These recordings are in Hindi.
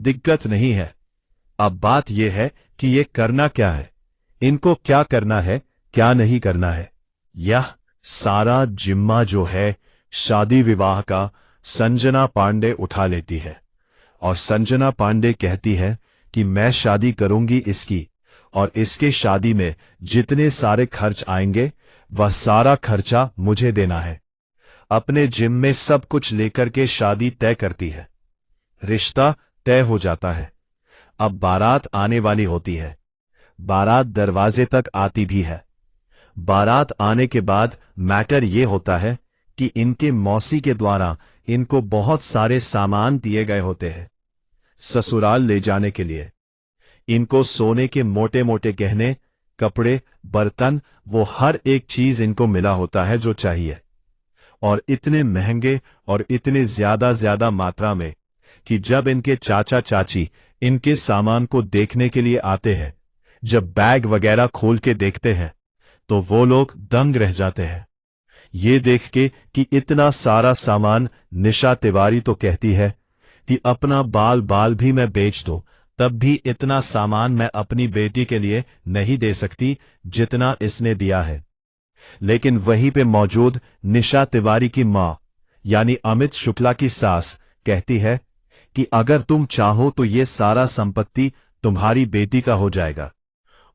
दिक्कत नहीं है। अब बात यह है कि ये करना क्या है, इनको क्या करना है, क्या नहीं करना है। यह सारा जिम्मा जो है शादी विवाह का संजना पांडे उठा लेती है। और संजना पांडे कहती है कि मैं शादी करूंगी इसकी, और इसके शादी में जितने सारे खर्च आएंगे वह सारा खर्चा मुझे देना है। अपने जिम में सब कुछ लेकर के शादी तय करती है। रिश्ता तय हो जाता है। अब बारात आने वाली होती है। बारात दरवाजे तक आती भी है। बारात आने के बाद मैटर ये होता है कि इनके मौसी के द्वारा इनको बहुत सारे सामान दिए गए होते हैं ससुराल ले जाने के लिए। इनको सोने के मोटे मोटे गहने, कपड़े, बर्तन, वो हर एक चीज इनको मिला होता है जो चाहिए, और इतने महंगे और इतने ज्यादा मात्रा में कि जब इनके चाचा चाची इनके सामान को देखने के लिए आते हैं, जब बैग वगैरह खोल के देखते हैं, तो वो लोग दंग रह जाते हैं ये देख के कि इतना सारा सामान। निशा तिवारी तो कहती है कि अपना बाल बाल भी मैं बेच दूं, तब भी इतना सामान मैं अपनी बेटी के लिए नहीं दे सकती जितना इसने दिया है। लेकिन वहीं पे मौजूद निशा तिवारी की मां यानी अमित शुक्ला की सास कहती है कि अगर तुम चाहो तो ये सारा संपत्ति तुम्हारी बेटी का हो जाएगा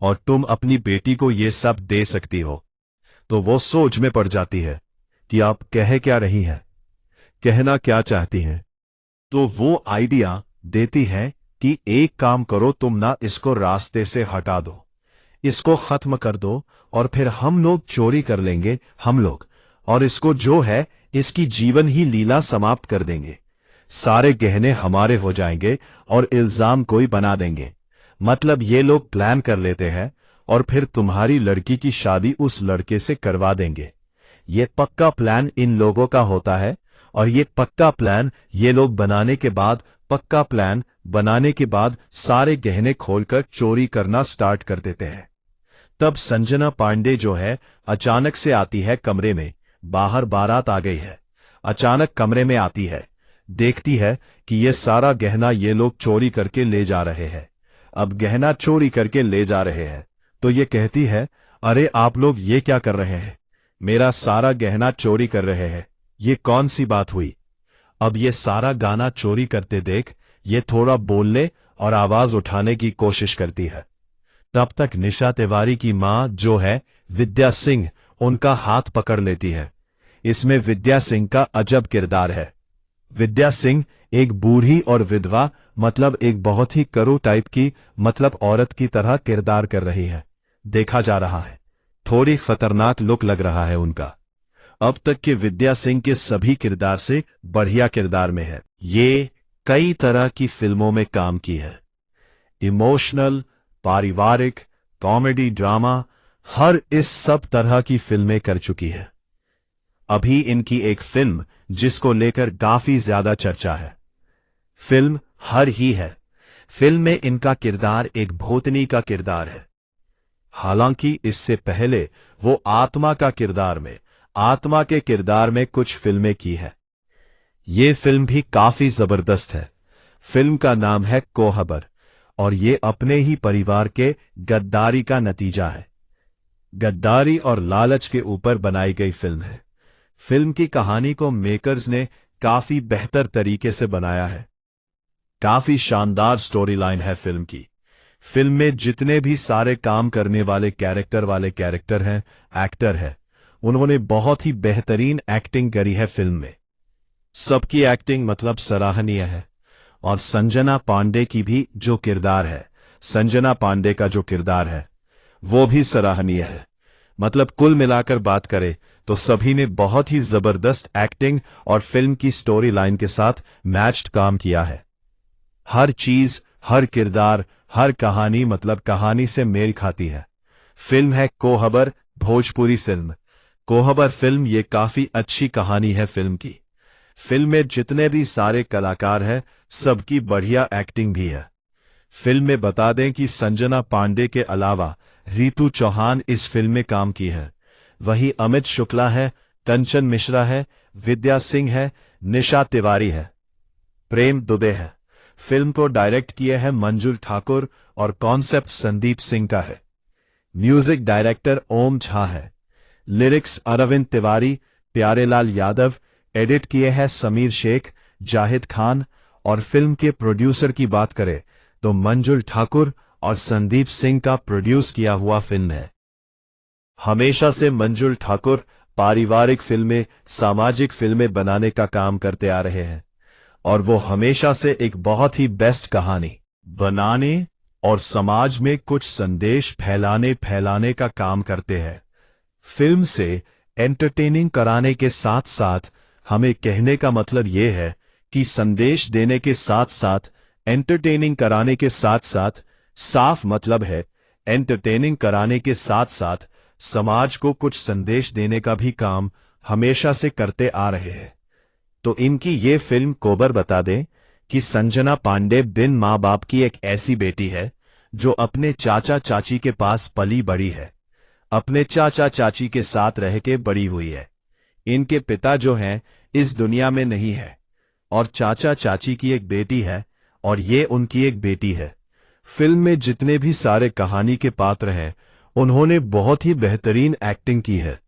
और तुम अपनी बेटी को ये सब दे सकती हो। तो वो सोच में पड़ जाती है कि आप कह क्या रही हैं, कहना क्या चाहती हैं। तो वो आइडिया देती है कि एक काम करो, तुम ना इसको रास्ते से हटा दो, इसको खत्म कर दो, और फिर हम लोग चोरी कर लेंगे हम लोग, और इसको जो है इसकी जीवन ही लीला समाप्त कर देंगे। सारे गहने हमारे हो जाएंगे और इल्जाम कोई बना देंगे। मतलब ये लोग प्लान कर लेते हैं और फिर तुम्हारी लड़की की शादी उस लड़के से करवा देंगे। ये पक्का प्लान इन लोगों का होता है, और ये पक्का प्लान ये लोग बनाने के बाद, पक्का प्लान बनाने के बाद सारे गहने खोलकर चोरी करना स्टार्ट कर देते हैं। तब संजना पांडे जो है अचानक से आती है कमरे में। बाहर बारात आ गई है, अचानक कमरे में आती है, देखती है कि ये सारा गहना ये लोग चोरी करके ले जा रहे हैं। अब गहना चोरी करके ले जा रहे हैं तो ये कहती है, अरे आप लोग ये क्या कर रहे हैं, मेरा सारा गहना चोरी कर रहे हैं, ये कौन सी बात हुई। अब ये सारा गाना चोरी करते देख ये थोड़ा बोलने और आवाज उठाने की कोशिश करती है। तब तक निशा तिवारी की मां जो है विद्या सिंह उनका हाथ पकड़ लेती है। इसमें विद्या सिंह का अजब किरदार है। विद्या सिंह एक बूढ़ी और विधवा, मतलब एक बहुत ही करू टाइप की, मतलब औरत की तरह किरदार कर रही है। देखा जा रहा है थोड़ी खतरनाक लुक लग रहा है उनका। अब तक के विद्या सिंह के सभी किरदार से बढ़िया किरदार में है। ये कई तरह की फिल्मों में काम की है, इमोशनल, पारिवारिक, कॉमेडी, ड्रामा, हर इस सब तरह की फिल्में कर चुकी है। अभी इनकी एक फिल्म जिसको लेकर काफी ज्यादा चर्चा है, फिल्म हर ही है। फिल्म में इनका किरदार एक भूतनी का किरदार है। हालांकि इससे पहले वो आत्मा के किरदार में कुछ फिल्में की है। ये फिल्म भी काफी जबरदस्त है। फिल्म का नाम है कोहबर, और ये अपने ही परिवार के गद्दारी का नतीजा है। गद्दारी और लालच के ऊपर बनाई गई फिल्म है। फिल्म की कहानी को मेकर्स ने काफी बेहतर तरीके से बनाया है। काफी शानदार स्टोरी लाइन है फिल्म की। फिल्म में जितने भी सारे काम करने वाले कैरेक्टर हैं, एक्टर है, उन्होंने बहुत ही बेहतरीन एक्टिंग करी है फिल्म में। सबकी एक्टिंग मतलब सराहनीय है। और संजना पांडे की भी जो किरदार है, संजना पांडे का जो किरदार है वो भी सराहनीय है। मतलब कुल मिलाकर बात करें तो सभी ने बहुत ही जबरदस्त एक्टिंग और फिल्म की स्टोरी लाइन के साथ मैच्ड काम किया है। हर चीज, हर किरदार, हर कहानी मतलब कहानी से मेल खाती है। फिल्म है कोहबर, भोजपुरी फिल्म। कोहबर फिल्म ये काफी अच्छी कहानी है फिल्म की। फिल्म में जितने भी सारे कलाकार हैं सबकी बढ़िया एक्टिंग भी है। फिल्म में बता दें कि संजना पांडे के अलावा रीतू चौहान इस फिल्म में काम की है। वही अमित शुक्ला है, कंचन मिश्रा है, विद्या सिंह है, निशा तिवारी है, प्रेम दुबे है। फिल्म को डायरेक्ट किए हैं मंजुल ठाकुर और कॉन्सेप्ट संदीप सिंह का है। म्यूजिक डायरेक्टर ओम झा है। लिरिक्स अरविंद तिवारी, प्यारेलाल यादव। एडिट किए हैं समीर शेख, जाहिद खान। और फिल्म के प्रोड्यूसर की बात करें तो मंजुल ठाकुर और संदीप सिंह का प्रोड्यूस किया हुआ फिल्म है। हमेशा से मंजुल ठाकुर पारिवारिक फिल्में, सामाजिक फिल्में बनाने का काम करते आ रहे हैं और वो हमेशा से एक बहुत ही बेस्ट कहानी बनाने और समाज में कुछ संदेश फैलाने का काम करते हैं। फिल्म से एंटरटेनिंग कराने के साथ साथ हमें कहने का मतलब ये है कि संदेश देने के साथ साथ एंटरटेनिंग कराने के साथ साथ साफ मतलब है एंटरटेनिंग कराने के साथ साथ समाज को कुछ संदेश देने का भी काम हमेशा से करते आ रहे हैं। तो इनकी ये फिल्म कोबर बता दें कि संजना पांडे बिन माँ बाप की एक ऐसी बेटी है जो अपने चाचा चाची के पास पली बड़ी है, अपने चाचा चाची के साथ रह के बड़ी हुई है। इनके पिता जो हैं इस दुनिया में नहीं है और चाचा चाची की एक बेटी है और ये उनकी एक बेटी है। फिल्म में जितने भी सारे कहानी के पात्र हैं उन्होंने बहुत ही बेहतरीन एक्टिंग की है।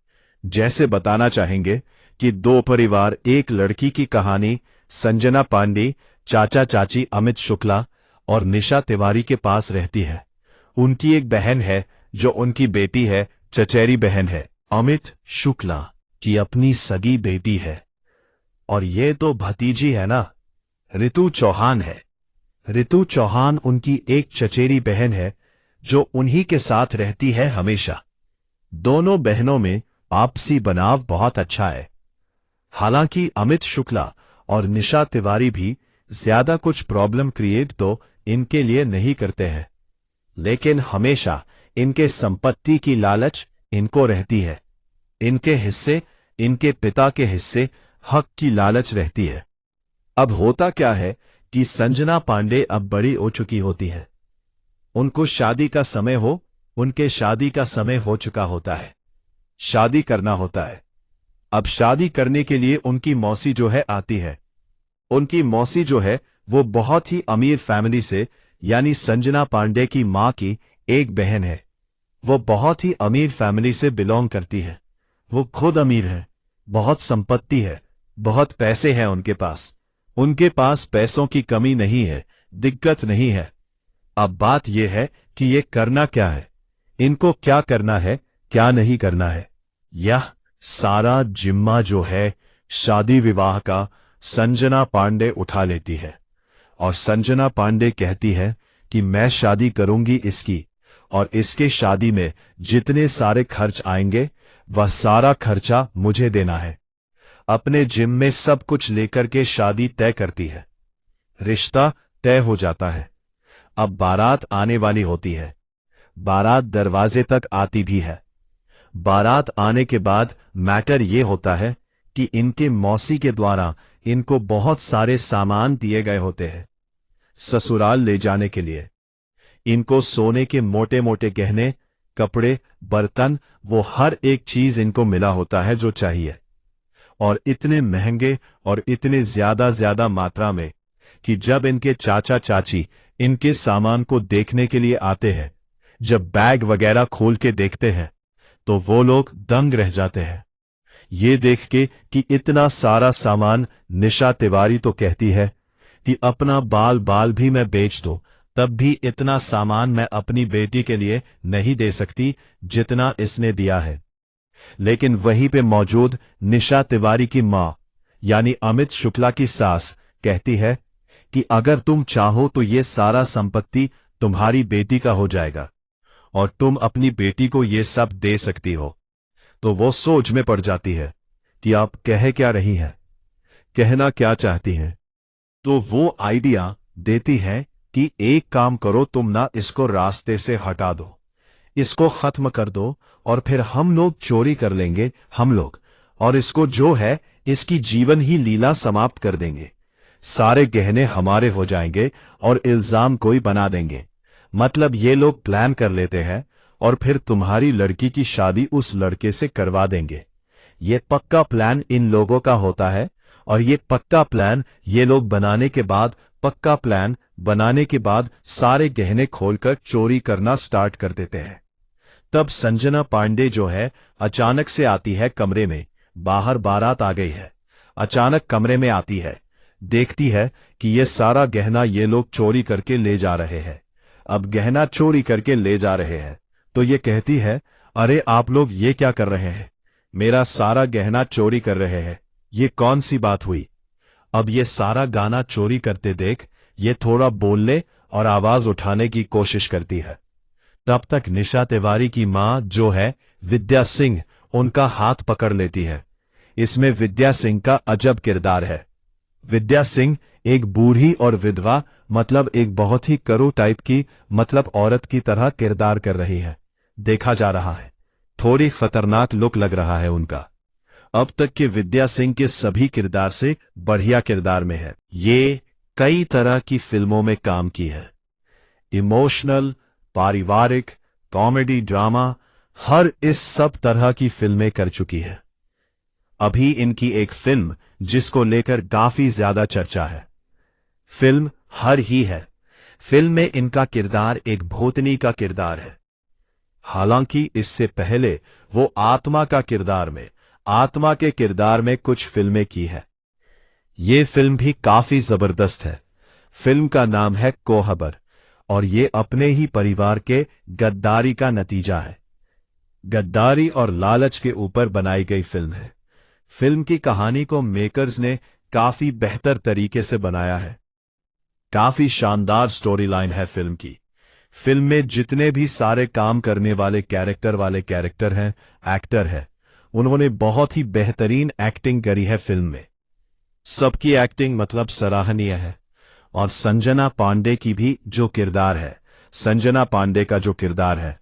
जैसे बताना चाहेंगे कि दो परिवार एक लड़की की कहानी संजना पांडे, चाचा चाची अमित शुक्ला और निशा तिवारी के पास रहती है। उनकी एक बहन है जो उनकी बेटी है, चचेरी बहन है। अमित शुक्ला की अपनी सगी बेटी है और ये तो भतीजी है ना, ऋतु चौहान है। ऋतु चौहान उनकी एक चचेरी बहन है जो उन्हीं के साथ रहती है हमेशा। दोनों बहनों में आपसी बनाव बहुत अच्छा है। हालांकि अमित शुक्ला और निशा तिवारी भी ज्यादा कुछ प्रॉब्लम क्रिएट तो इनके लिए नहीं करते हैं, लेकिन हमेशा इनके संपत्ति की लालच इनको रहती है। इनके हिस्से, इनके पिता के हिस्से, हक की लालच रहती है। अब होता क्या है कि संजना पांडे अब बड़ी हो चुकी होती है। उनको शादी का समय हो, उनके शादी का समय हो चुका होता है, शादी करना होता है। अब शादी करने के लिए उनकी मौसी जो है आती है। उनकी मौसी जो है वो बहुत ही अमीर फैमिली से, यानी संजना पांडे की मां की एक बहन है। वो बहुत ही अमीर फैमिली से बिलोंग करती है। वो खुद अमीर है, बहुत संपत्ति है, बहुत पैसे हैं उनके पास। उनके पास पैसों की कमी नहीं है, दिक्कत नहीं है। अब बात यह है कि ये करना क्या है, इनको क्या करना है, क्या नहीं करना है। यह सारा जिम्मा जो है शादी विवाह का संजना पांडे उठा लेती है और संजना पांडे कहती है कि मैं शादी करूंगी इसकी, और इसके शादी में जितने सारे खर्च आएंगे वह सारा खर्चा मुझे देना है। अपने जिम में सब कुछ लेकर के शादी तय करती है। रिश्ता तय हो जाता है। अब बारात आने वाली होती है। बारात दरवाजे तक आती भी है। बारात आने के बाद मैटर ये होता है कि इनके मौसी के द्वारा इनको बहुत सारे सामान दिए गए होते हैं ससुराल ले जाने के लिए। इनको सोने के मोटे मोटे गहने, कपड़े, बर्तन, वो हर एक चीज इनको मिला होता है जो चाहिए, और इतने महंगे और इतने ज्यादा मात्रा में कि जब इनके चाचा चाची इनके सामान को देखने के लिए आते हैं, जब बैग वगैरह खोल के देखते हैं तो वो लोग दंग रह जाते हैं ये देख के कि इतना सारा सामान। निशा तिवारी तो कहती है कि अपना बाल बाल भी मैं बेच दूं तब भी इतना सामान मैं अपनी बेटी के लिए नहीं दे सकती जितना इसने दिया है। लेकिन वहीं पे मौजूद निशा तिवारी की मां यानी अमित शुक्ला की सास कहती है कि अगर तुम चाहो तो ये सारा संपत्ति तुम्हारी बेटी का हो जाएगा और तुम अपनी बेटी को ये सब दे सकती हो। तो वो सोच में पड़ जाती है कि आप कह क्या रही हैं, कहना क्या चाहती हैं। तो वो आइडिया देती है कि एक काम करो, तुम ना इसको रास्ते से हटा दो, इसको खत्म कर दो और फिर हम लोग चोरी कर लेंगे हम लोग, और इसको जो है इसकी जीवन ही लीला समाप्त कर देंगे। सारे गहने हमारे हो जाएंगे और इल्जाम कोई बना देंगे। मतलब ये लोग प्लान कर लेते हैं और फिर तुम्हारी लड़की की शादी उस लड़के से करवा देंगे। ये पक्का प्लान इन लोगों का होता है और ये पक्का प्लान ये लोग बनाने के बाद पक्का प्लान बनाने के बाद सारे गहने खोलकर चोरी करना स्टार्ट कर देते हैं। तब संजना पांडे जो है अचानक से आती है कमरे में। बाहर बारात आ गई है। अचानक कमरे में आती है, देखती है कि ये सारा गहना ये लोग चोरी करके ले जा रहे हैं। अब गहना चोरी करके ले जा रहे हैं तो ये कहती है, अरे आप लोग ये क्या कर रहे हैं, मेरा सारा गहना चोरी कर रहे हैं, ये कौन सी बात हुई। अब ये सारा गाना चोरी करते देख ये थोड़ा बोलने और आवाज उठाने की कोशिश करती है। तब तक निशा तिवारी की मां जो है विद्या सिंह उनका हाथ पकड़ लेती है। इसमें विद्या सिंह का अजब किरदार है। विद्या सिंह एक बूढ़ी और विधवा मतलब एक बहुत ही करू टाइप की मतलब औरत की तरह किरदार कर रही है। देखा जा रहा है थोड़ी खतरनाक लुक लग रहा है उनका। अब तक के विद्या सिंह के सभी किरदार से बढ़िया किरदार में है। ये कई तरह की फिल्मों में काम की है। इमोशनल, पारिवारिक, कॉमेडी, ड्रामा, हर इस सब तरह की फिल्में कर चुकी है। अभी इनकी एक फिल्म जिसको लेकर काफी ज्यादा चर्चा है। फिल्म हर ही है। फिल्म में इनका किरदार एक भूतनी का किरदार है। हालांकि इससे पहले वो आत्मा के किरदार में कुछ फिल्में की है। ये फिल्म भी काफी जबरदस्त है। फिल्म का नाम है कोहबर और ये अपने ही परिवार के गद्दारी का नतीजा है। गद्दारी और लालच के ऊपर बनाई गई फिल्म है। फिल्म की कहानी को मेकर्स ने काफी बेहतर तरीके से बनाया है। काफी शानदार स्टोरी लाइन है फिल्म की। फिल्म में जितने भी सारे काम करने वाले कैरेक्टर हैं, एक्टर है, उन्होंने बहुत ही बेहतरीन एक्टिंग करी है फिल्म में। सबकी एक्टिंग मतलब सराहनीय है। और संजना पांडे की भी जो किरदार है, संजना पांडे का जो किरदार है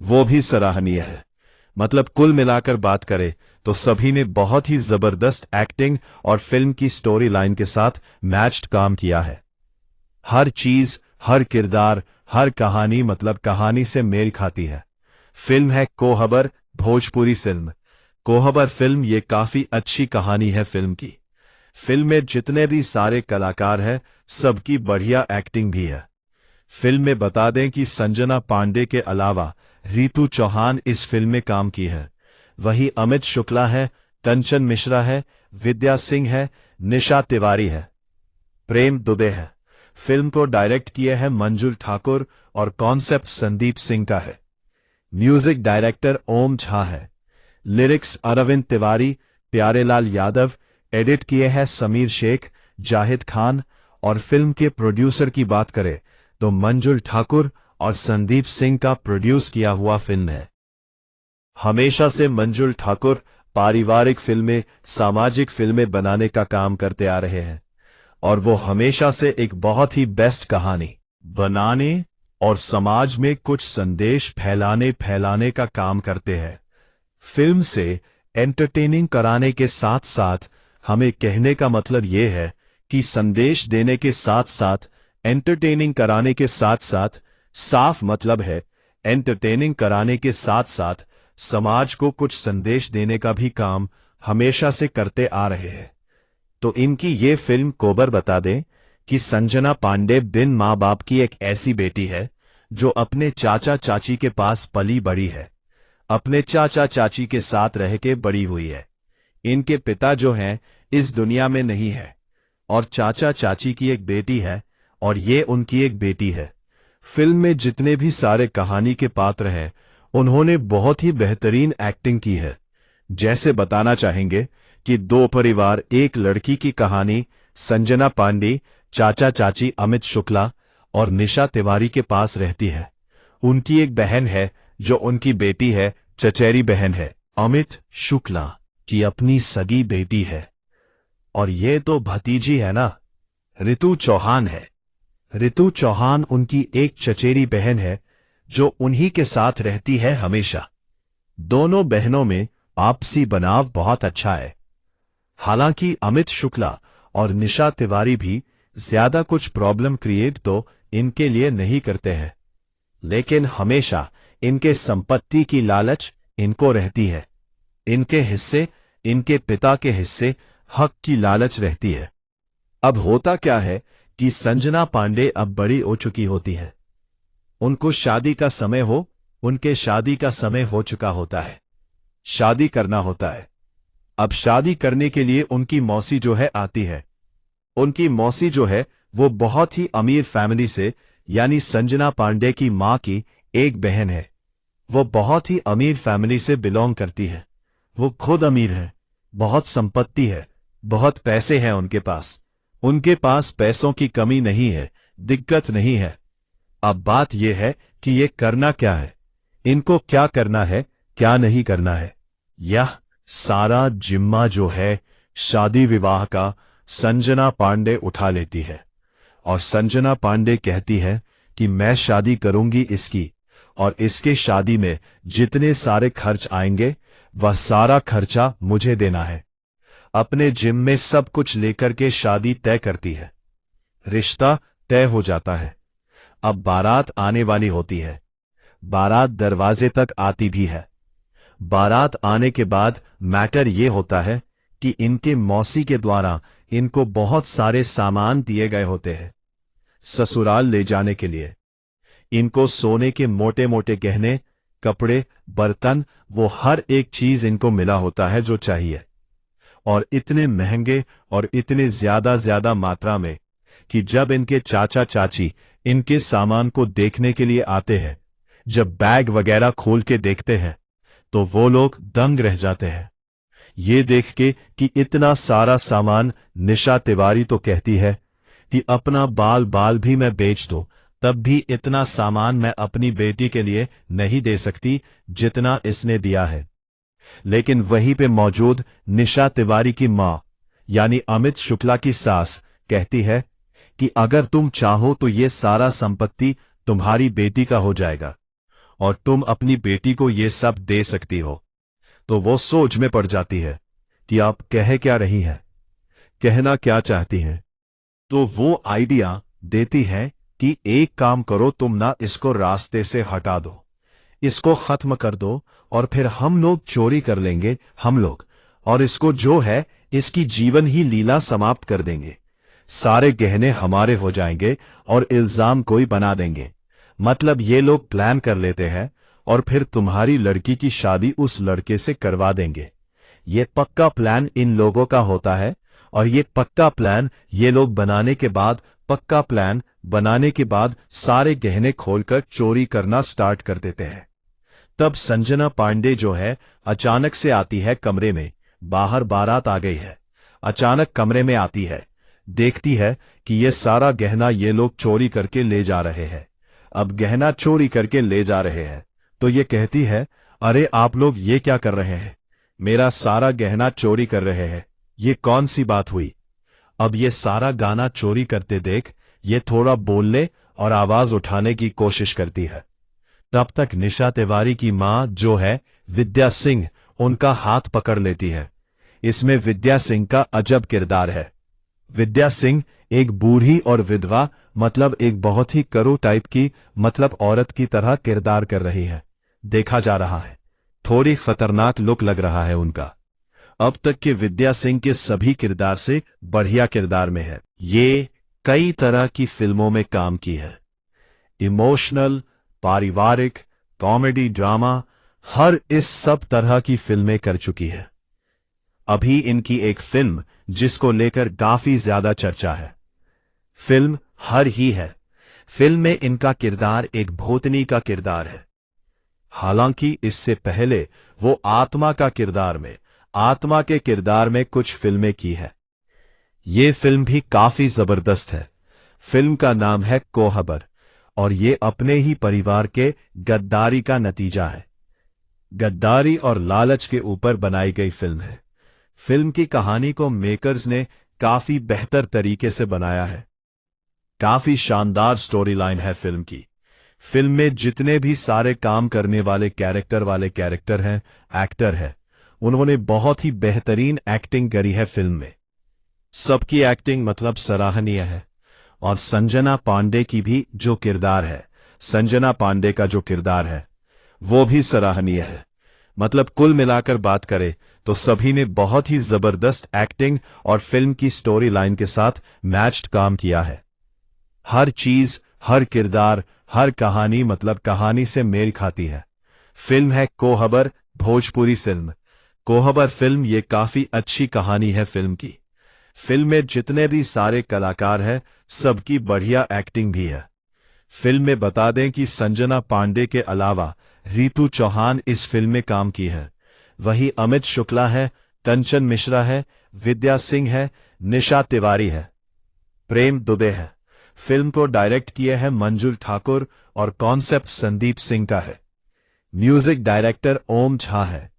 वो भी सराहनीय है। मतलब कुल मिलाकर बात करें तो सभी ने बहुत ही जबरदस्त एक्टिंग और फिल्म की स्टोरी लाइन के साथ मैच्ड काम किया है। हर चीज, हर किरदार, हर कहानी मतलब कहानी से मेल खाती है। फिल्म है कोहबर, भोजपुरी फिल्म। कोहबर फिल्म ये काफी अच्छी कहानी है फिल्म की। फिल्म में जितने भी सारे कलाकार हैं सबकी बढ़िया एक्टिंग भी है। फिल्म में बता दें कि संजना पांडे के अलावा रितु चौहान इस फिल्म में काम की है। वही अमित शुक्ला है, कंचन मिश्रा है, विद्या सिंह है, निशा तिवारी है, प्रेम दुबे है। फिल्म को डायरेक्ट किए हैं मंजुल ठाकुर और कॉन्सेप्ट संदीप सिंह का है। म्यूजिक डायरेक्टर ओम झा है। लिरिक्स अरविंद तिवारी, प्यारेलाल यादव। एडिट किए हैं समीर शेख, जाहिद खान। और फिल्म के प्रोड्यूसर की बात करें तो मंजुल ठाकुर और संदीप सिंह का प्रोड्यूस किया हुआ फिल्म है। हमेशा से मंजुल ठाकुर पारिवारिक फिल्में, सामाजिक फिल्में बनाने का काम करते आ रहे हैं और वो हमेशा से एक बहुत ही बेस्ट कहानी बनाने और समाज में कुछ संदेश फैलाने का काम करते हैं। फिल्म से एंटरटेनिंग कराने के साथ साथ हमें कहने का मतलब ये है कि संदेश देने के साथ साथ एंटरटेनिंग कराने के साथ साथ साफ मतलब है एंटरटेनिंग कराने के साथ साथ समाज को कुछ संदेश देने का भी काम हमेशा से करते आ रहे हैं। तो इनकी ये फिल्म कोहबर बता दें कि संजना पांडे बिन माँ बाप की एक ऐसी बेटी है जो अपने चाचा चाची के पास पली बड़ी है, अपने चाचा चाची के साथ रह के बड़ी हुई है। इनके पिता जो हैं इस दुनिया में नहीं है और चाचा चाची की एक बेटी है और ये उनकी एक बेटी है। फिल्म में जितने भी सारे कहानी के पात्र हैं उन्होंने बहुत ही बेहतरीन एक्टिंग की है। जैसे बताना चाहेंगे कि दो परिवार एक लड़की की कहानी संजना पांडे, चाचा चाची अमित शुक्ला और निशा तिवारी के पास रहती है। उनकी एक बहन है जो उनकी बेटी है, चचेरी बहन है। अमित शुक्ला की अपनी सगी बेटी है और ये तो भतीजी है ना, रितु चौहान है। रितु चौहान उनकी एक चचेरी बहन है जो उन्हीं के साथ रहती है हमेशा। दोनों बहनों में आपसी बनाव बहुत अच्छा है। हालांकि अमित शुक्ला और निशा तिवारी भी ज्यादा कुछ प्रॉब्लम क्रिएट तो इनके लिए नहीं करते हैं, लेकिन हमेशा इनके संपत्ति की लालच इनको रहती है। इनके हिस्से, इनके पिता के हिस्से, हक की लालच रहती है। अब होता क्या है कि संजना पांडे अब बड़ी हो चुकी होती है। उनको शादी का समय हो, उनके शादी का समय हो चुका होता है, शादी करना होता है। अब शादी करने के लिए उनकी मौसी जो है आती है। उनकी मौसी जो है वो बहुत ही अमीर फैमिली से, यानी संजना पांडे की मां की एक बहन है। वो बहुत ही अमीर फैमिली से बिलोंग करती है। वो खुद अमीर है, बहुत संपत्ति है, बहुत पैसे हैं उनके पास। उनके पास पैसों की कमी नहीं है, दिक्कत नहीं है। अब बात यह है कि ये करना क्या है, इनको क्या करना है, क्या नहीं करना है। यह सारा जिम्मा जो है शादी विवाह का संजना पांडे उठा लेती है। और संजना पांडे कहती है कि मैं शादी करूंगी इसकी, और इसके शादी में जितने सारे खर्च आएंगे वह सारा खर्चा मुझे देना है। अपने जिम में सब कुछ लेकर के शादी तय करती है। रिश्ता तय हो जाता है। अब बारात आने वाली होती है। बारात दरवाजे तक आती भी है। बारात आने के बाद मैटर ये होता है कि इनके मौसी के द्वारा इनको बहुत सारे सामान दिए गए होते हैं ससुराल ले जाने के लिए। इनको सोने के मोटे मोटे गहने, कपड़े, बर्तन, वो हर एक चीज इनको मिला होता है जो चाहिए। और इतने महंगे और इतने ज्यादा मात्रा में कि जब इनके चाचा चाची इनके सामान को देखने के लिए आते हैं, जब बैग वगैरह खोल के देखते हैं, तो वो लोग दंग रह जाते हैं ये देख के कि इतना सारा सामान। निशा तिवारी तो कहती है कि अपना बाल बाल भी मैं बेच दूं, तब भी इतना सामान मैं अपनी बेटी के लिए नहीं दे सकती जितना इसने दिया है। लेकिन वहीं पे मौजूद निशा तिवारी की मां यानी अमित शुक्ला की सास कहती है कि अगर तुम चाहो तो ये सारा संपत्ति तुम्हारी बेटी का हो जाएगा और तुम अपनी बेटी को ये सब दे सकती हो। तो वो सोच में पड़ जाती है कि आप कह क्या रही हैं, कहना क्या चाहती हैं। तो वो आइडिया देती है कि एक काम करो, तुम ना इसको रास्ते से हटा दो, इसको खत्म कर दो और फिर हम लोग चोरी कर लेंगे हम लोग, और इसको जो है इसकी जीवन ही लीला समाप्त कर देंगे। सारे गहने हमारे हो जाएंगे और इल्जाम कोई बना देंगे। मतलब ये लोग प्लान कर लेते हैं और फिर तुम्हारी लड़की की शादी उस लड़के से करवा देंगे। ये पक्का प्लान इन लोगों का होता है और ये पक्का प्लान ये लोग बनाने के बाद, पक्का प्लान बनाने के बाद सारे गहने खोलकर चोरी करना स्टार्ट कर देते हैं। तब संजना पांडे जो है अचानक से आती है कमरे में। बाहर बारात आ गई है, अचानक कमरे में आती है, देखती है कि ये सारा गहना ये लोग चोरी करके ले जा रहे हैं। अब गहना चोरी करके ले जा रहे हैं तो ये कहती है, अरे आप लोग ये क्या कर रहे हैं, मेरा सारा गहना चोरी कर रहे हैं, ये कौन सी बात हुई। अब ये सारा गाना चोरी करते देख ये थोड़ा बोलने और आवाज उठाने की कोशिश करती है। तब तक निशा तिवारी की मां जो है विद्या सिंह उनका हाथ पकड़ लेती है। इसमें विद्या सिंह का अजब किरदार है। विद्या सिंह एक बूढ़ी और विधवा, मतलब एक बहुत ही करो टाइप की, मतलब औरत की तरह किरदार कर रही है। देखा जा रहा है थोड़ी खतरनाक लुक लग रहा है उनका। अब तक के विद्या सिंह के सभी किरदार से बढ़िया किरदार में है। ये कई तरह की फिल्मों में काम की है, इमोशनल, पारिवारिक, कॉमेडी, ड्रामा, हर इस सब तरह की फिल्में कर चुकी है। अभी इनकी एक फिल्म जिसको लेकर काफी ज्यादा चर्चा है, फिल्म हर ही है। फिल्म में इनका किरदार एक भूतनी का किरदार है। हालांकि इससे पहले वो आत्मा के किरदार में कुछ फिल्में की है। ये फिल्म भी काफी जबरदस्त है। फिल्म का नाम है कोहबर और ये अपने ही परिवार के गद्दारी का नतीजा है। गद्दारी और लालच के ऊपर बनाई गई फिल्म है। फिल्म की कहानी को मेकर्स ने काफी बेहतर तरीके से बनाया है। काफी शानदार स्टोरी लाइन है फिल्म की। फिल्म में जितने भी सारे काम करने वाले कैरेक्टर हैं, एक्टर हैं, उन्होंने बहुत ही बेहतरीन एक्टिंग करी है फिल्म में। सबकी एक्टिंग मतलब सराहनीय है। और संजना पांडे की भी जो किरदार है, संजना पांडे का जो किरदार है वो भी सराहनीय है। मतलब कुल मिलाकर बात करें तो सभी ने बहुत ही जबरदस्त एक्टिंग और फिल्म की स्टोरी लाइन के साथ मैच्ड काम किया है। हर चीज, हर किरदार, हर कहानी मतलब कहानी से मेल खाती है। फिल्म है कोहबर, भोजपुरी फिल्म। कोहबर फिल्म ये काफी अच्छी कहानी है फिल्म की। फिल्म में जितने भी सारे कलाकार हैं सबकी बढ़िया एक्टिंग भी है। फिल्म में बता दें कि संजना पांडे के अलावा रितु चौहान इस फिल्म में काम की है। वहीं अमित शुक्ला है, कंचन मिश्रा है, विद्या सिंह है, निशा तिवारी है, प्रेम दुबे है। फिल्म को डायरेक्ट किए हैं मंजुल ठाकुर और कॉन्सेप्ट संदीप सिंह का है। म्यूजिक डायरेक्टर ओम झा है।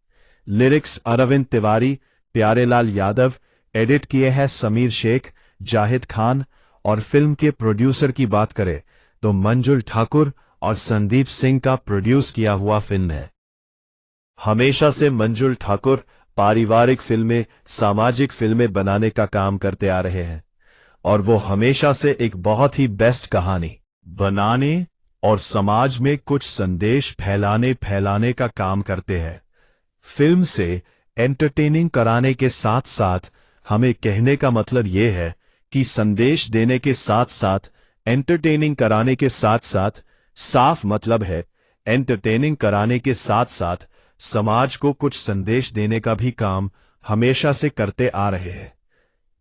लिरिक्स अरविंद तिवारी, प्यारेलाल यादव। एडिट किए हैं समीर शेख, जाहिद खान। और फिल्म के प्रोड्यूसर की बात करें तो मंजुल ठाकुर और संदीप सिंह का प्रोड्यूस किया हुआ फिल्म है। हमेशा से मंजुल ठाकुर पारिवारिक फिल्में, सामाजिक फिल्में बनाने का काम करते आ रहे हैं और वो हमेशा से एक बहुत ही बेस्ट कहानी बनाने और समाज में कुछ संदेश फैलाने का काम करते हैं। फिल्म से एंटरटेनिंग कराने के साथ साथ हमें कहने का मतलब ये है कि संदेश देने के साथ साथ एंटरटेनिंग कराने के साथ साथ साफ मतलब है एंटरटेनिंग कराने के साथ साथ समाज को कुछ संदेश देने का भी काम हमेशा से करते आ रहे हैं।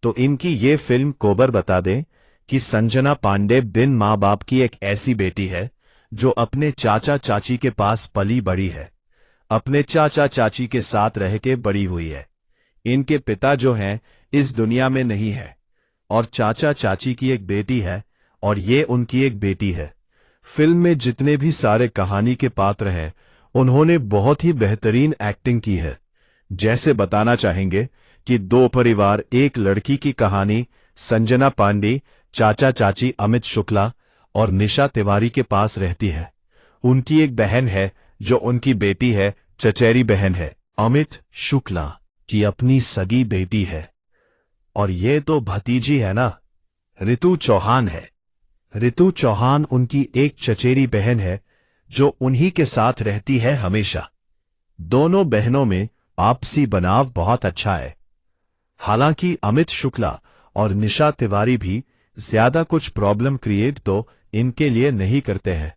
तो इनकी ये फिल्म कोबर बता दें कि संजना पांडे बिन माँ बाप की एक ऐसी बेटी है जो अपने चाचा चाची के पास पली बड़ी है, अपने चाचा चाची के साथ रह के बड़ी हुई है। इनके पिता जो हैं इस दुनिया में नहीं है और चाचा चाची की एक बेटी है और ये उनकी एक बेटी है। फिल्म में जितने भी सारे कहानी के पात्र हैं उन्होंने बहुत ही बेहतरीन एक्टिंग की है। जैसे बताना चाहेंगे कि दो परिवार एक लड़की की कहानी संजना पांडे, चाचा चाची अमित शुक्ला और निशा तिवारी के पास रहती है। उनकी एक बहन है जो उनकी बेटी है, चचेरी बहन है। अमित शुक्ला की अपनी सगी बेटी है और ये तो भतीजी है ना, रितु चौहान है। रितु चौहान उनकी एक चचेरी बहन है जो उन्हीं के साथ रहती है हमेशा। दोनों बहनों में आपसी बनाव बहुत अच्छा है। हालांकि अमित शुक्ला और निशा तिवारी भी ज्यादा कुछ प्रॉब्लम क्रिएट तो इनके लिए नहीं करते हैं,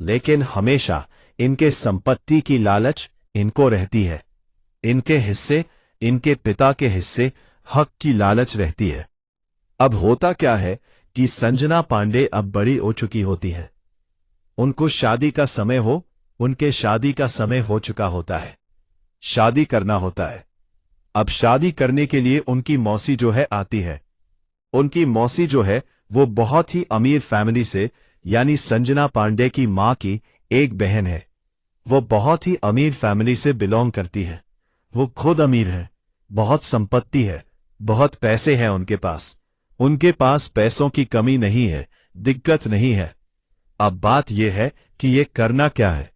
लेकिन हमेशा इनके संपत्ति की लालच इनको रहती है। इनके हिस्से, इनके पिता के हिस्से, हक की लालच रहती है। अब होता क्या है कि संजना पांडे अब बड़ी हो चुकी होती है। उनको शादी का समय हो, उनके शादी का समय हो चुका होता है, शादी करना होता है। अब शादी करने के लिए उनकी मौसी जो है आती है। उनकी मौसी जो है वो बहुत ही अमीर फैमिली से, यानी संजना पांडे की मां की एक बहन है। वो बहुत ही अमीर फैमिली से बिलोंग करती है। वो खुद अमीर है, बहुत संपत्ति है, बहुत पैसे हैं उनके पास। उनके पास पैसों की कमी नहीं है, दिक्कत नहीं है। अब बात यह है कि ये करना क्या है,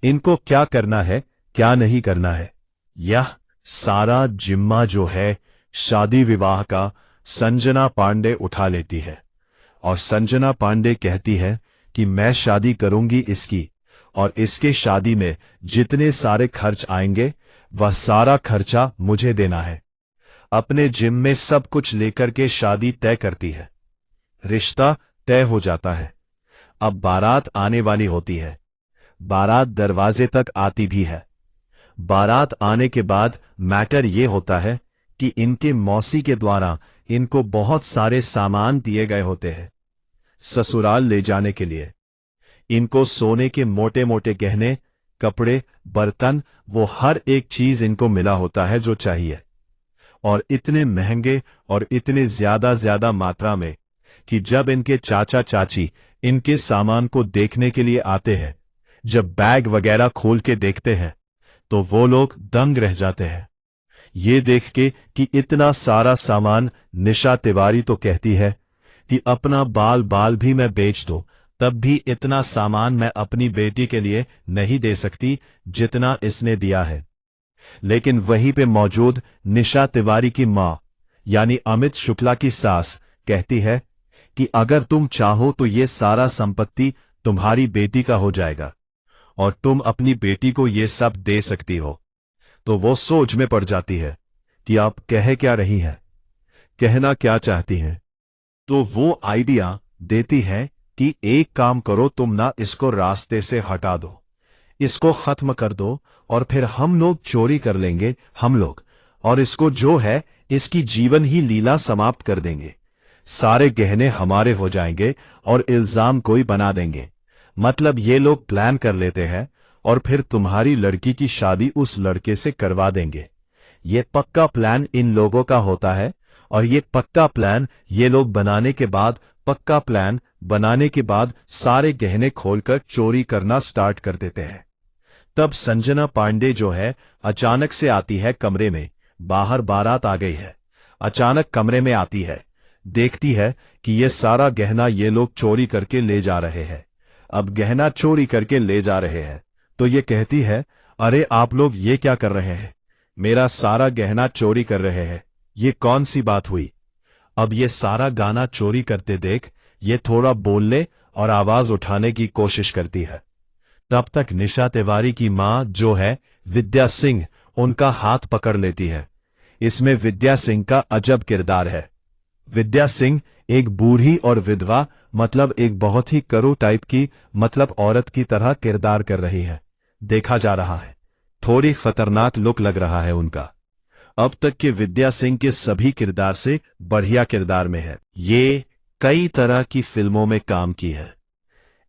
इनको क्या करना है, क्या नहीं करना है। यह सारा जिम्मा जो है शादी विवाह का संजना पांडे उठा लेती है और संजना पांडे कहती है कि मैं शादी करूंगी इसकी और इसके शादी में जितने सारे खर्च आएंगे वह सारा खर्चा मुझे देना है। अपने जिम में सब कुछ लेकर के शादी तय करती है। रिश्ता तय हो जाता है। अब बारात आने वाली होती है। बारात दरवाजे तक आती भी है। बारात आने के बाद मैटर ये होता है कि इनके मौसी के द्वारा इनको बहुत सारे सामान दिए गए होते हैं ससुराल ले जाने के लिए। इनको सोने के मोटे मोटे गहने, कपड़े, बर्तन, वो हर एक चीज इनको मिला होता है जो चाहिए, और इतने महंगे और इतने ज्यादा मात्रा में कि जब इनके चाचा चाची इनके सामान को देखने के लिए आते हैं, जब बैग वगैरह खोल के देखते हैं तो वो लोग दंग रह जाते हैं ये देख के कि इतना सारा सामान। निशा तिवारी तो कहती है कि अपना बाल बाल भी मैं बेच दूं तब भी इतना सामान मैं अपनी बेटी के लिए नहीं दे सकती जितना इसने दिया है। लेकिन वहीं पे मौजूद निशा तिवारी की मां यानी अमित शुक्ला की सास कहती है कि अगर तुम चाहो तो ये सारा संपत्ति तुम्हारी बेटी का हो जाएगा और तुम अपनी बेटी को ये सब दे सकती हो। तो वो सोच में पड़ जाती है कि आप कह क्या रही हैं, कहना क्या चाहती हैं। तो वो आइडिया देती है कि एक काम करो, तुम ना इसको रास्ते से हटा दो, इसको खत्म कर दो, और फिर हम लोग चोरी कर लेंगे, हम लोग, और इसको जो है इसकी जीवन ही लीला समाप्त कर देंगे। सारे गहने हमारे हो जाएंगे और इल्जाम कोई बना देंगे। मतलब ये लोग प्लान कर लेते हैं और फिर तुम्हारी लड़की की शादी उस लड़के से करवा देंगे। ये पक्का प्लान इन लोगों का होता है, और ये पक्का प्लान ये लोग बनाने के बाद, पक्का प्लान बनाने के बाद सारे गहने खोलकर चोरी करना स्टार्ट कर देते हैं। तब संजना पांडे जो है अचानक से आती है कमरे में। बाहर बारात आ गई है। अचानक कमरे में आती है, देखती है कि ये सारा गहना ये लोग चोरी करके ले जा रहे हैं। अब गहना चोरी करके ले जा रहे हैं तो ये कहती है, अरे आप लोग ये क्या कर रहे हैं, मेरा सारा गहना चोरी कर रहे हैं, ये कौन सी बात हुई। अब ये सारा गाना चोरी करते देख ये थोड़ा बोलने और आवाज उठाने की कोशिश करती है। तब तक निशा तिवारी की मां जो है विद्या सिंह, उनका हाथ पकड़ लेती है। इसमें विद्या सिंह का अजब किरदार है। विद्या सिंह एक बूढ़ी और विधवा, मतलब एक बहुत ही करू टाइप की, मतलब औरत की तरह किरदार कर रही है। देखा जा रहा है थोड़ी खतरनाक लुक लग रहा है उनका। अब तक के विद्या सिंह के सभी किरदार से बढ़िया किरदार में है। ये कई तरह की फिल्मों में काम की है,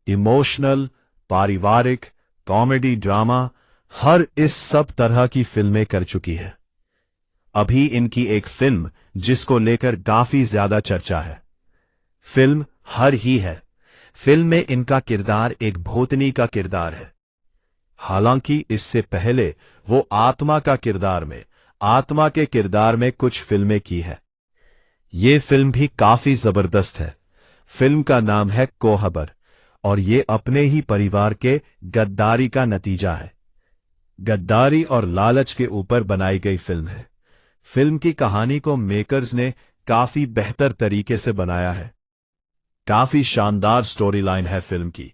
इमोशनल, पारिवारिक, कॉमेडी, ड्रामा, हर इस सब तरह की फिल्में कर चुकी है। अभी इनकी एक फिल्म जिसको लेकर काफी ज्यादा चर्चा है, फिल्म हर ही है। फिल्म में इनका किरदार एक भूतनी का किरदार है। हालांकि इससे पहले वो आत्मा के किरदार में कुछ फिल्में की है। ये फिल्म भी काफी जबरदस्त है। फिल्म का नाम है कोहबर, और ये अपने ही परिवार के गद्दारी का नतीजा है। गद्दारी और लालच के ऊपर बनाई गई फिल्म है। फिल्म की कहानी को मेकर्स ने काफी बेहतर तरीके से बनाया है। काफी शानदार स्टोरी लाइन है फिल्म की।